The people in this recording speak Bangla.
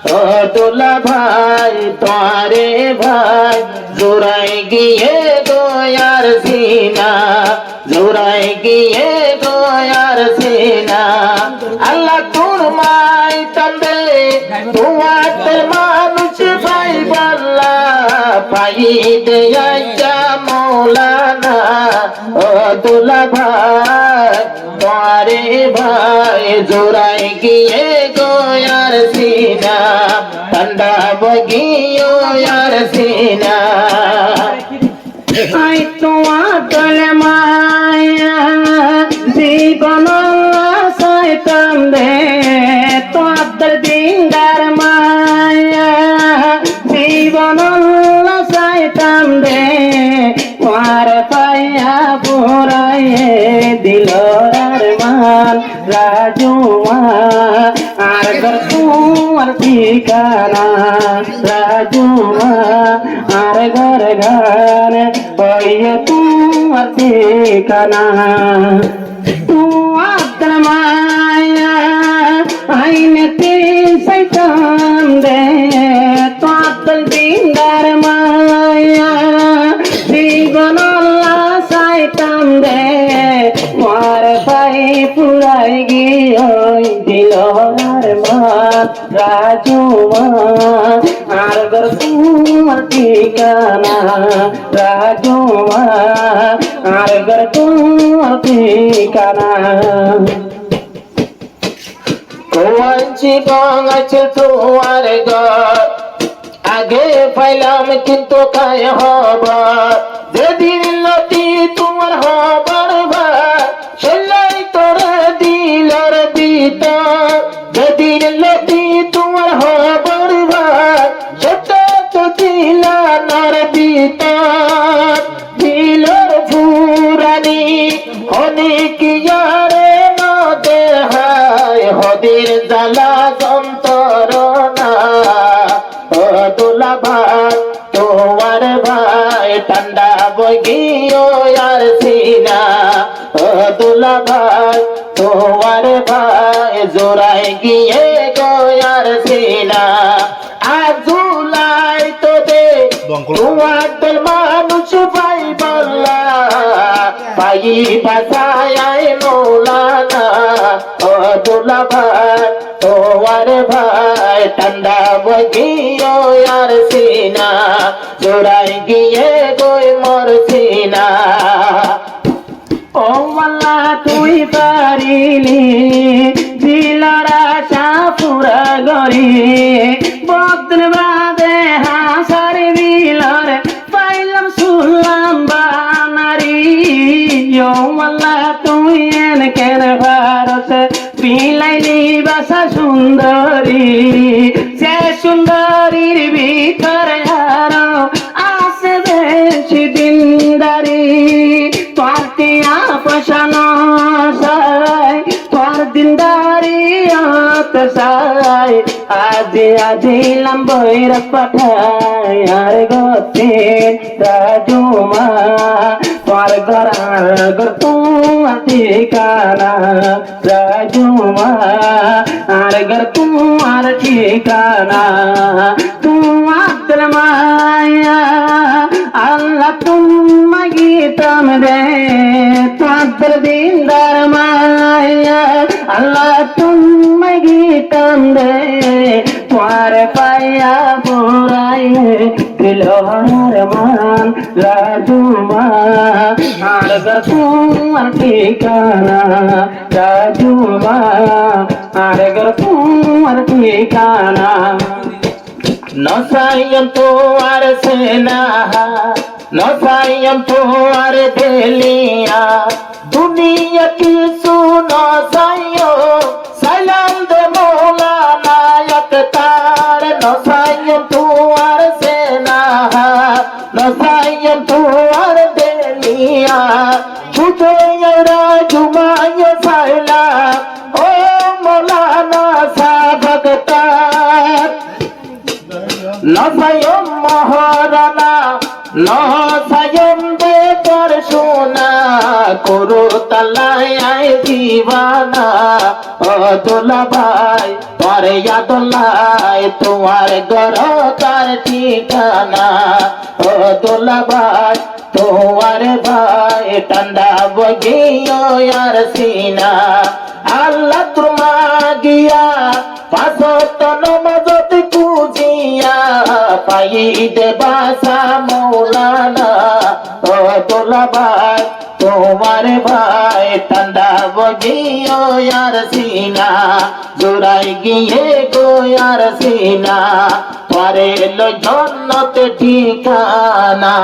ও দুলা ভাই তোরে ভাই জোড়াই গিয়ে গোয়ার সিনা জোড়াই গিয়ে গোয়ার সিনা আল্লাহ কুরমাই তন্দে তোমাতে মানুষ ভাই বল্লা পাই দেয়া মৌলানা ও দুলা ভাই তোরে ভাই জোড়াই গিয়ে গোয়ার সিনা ঠান্ডা বগিও यार सीना आई তোমার মায়া জীবন শয়তান দে তোর দিনদার মায়া জীবন শয়তান দে তোমার পায়া পুরায়ে দিল আরমান রাজুমা আর ঘর তোমার ঠিকানা রাজুমা আর ঘর ঘর পাইয়ে তোমার ঠিকানা তোমার মায়া আইনতে শয়তান দে তোর দিনদার মায়া জীবন শয়তান দে মার পাই পুরাই গিয়ে দিল আরমান রাজুমা আর ঘর তোমার ঠিকানা রাজুমা আর ঘর তোমার ঠিকানা কোয়াঞ্চি বাঙাচ্ছে তোমার ঘর আগে পাইলাম কিন্তু খায় হবার যেদিন লতি তোমার হবার ভাই সেলাই তোরে দিলর ভিতর যেদিন লতি তোমার হবার ভাই সেটা তো দিলার ভিতর দিলর ফুরানি অনেক ইয়ারে নদে হায় হদির জ্বালা যন্ত্রণা ও দুলা ভাই তোমার ভাই ঠান্ডা বগিও আর সিনা ও দুলা ভাই তোমার ভাই জোড়াই গিয়ে গোয়ার সিনা আর জুলাই তো দে তোমার দল মানুষ ভাই বল্লা পাই বাসায় মৌলানা ও দুলা ভাই তোমার ভাই ঠান্ডা বগিও আর সিনা জোড়াই গিয়ে গই মোর সিনা ও আল্লাহ তুই পারিলি দিলর আশা পুরা গরি বদন বাদে হাসার দিলর পাইলাম শুনলাম বানারি ও আল্লাহ তুই এন কেন ভারত পিলাইলি বাসা সুন্দরী সে সুন্দরীর ভিতরে আরো আসে বেশি দিনদারি তোর টিয়া পশানো সাই তোর দিনদারি আত সাই আজি আজি লম্বইর পাঠাই আর গতে রাজুমা তোর ঘর তোমার ঠিকানা রাজুমা আর ঘর তোমার ঠিকানা তোমার মায়া আল্লাহ তোমায় গীতম দে তোর দিনদার মায়া আল্লাহ তোমায় গীতম দে তোমার পায়া পুরাই দিল আরমান রাজুমা আর ঘর তোমার ঠিকানা রাজুমা আর ঘর তোমার ঠিকানা নসাইম তো আর সেনা নসাইম তো আর দেলিয়া দুনিয়া কি সুনো সাইও সালাম দে মৌলানা একতার নসাইম তো আর সেনা নসাইম তো আর দেলিয়া বুঝে রাজুমায় সাইলা ও মৌলানা সাবকতার নসায়ম মহারানা নসায়ম দেব আমার সোনা করো তালায় দিবানা ও দোলা ভাই পরে ইয়াদুল্লাহ তোমার ঘর কার ঠিকানা ও দোলা ভাই তোমার ভাই ঠান্ডা বগিও আর সিনা আল্লাহ তোমা গিয়া পাঁচত নমাজত কুজিয়া পাই দেবাসা মৌলানা ও দোলা ভাই তোমার ভাই ঠান্ডা বগিও আর সিনা জোড়াই গিয়ে গো আর সিনা পরে লো জন্নত ঠিকানা।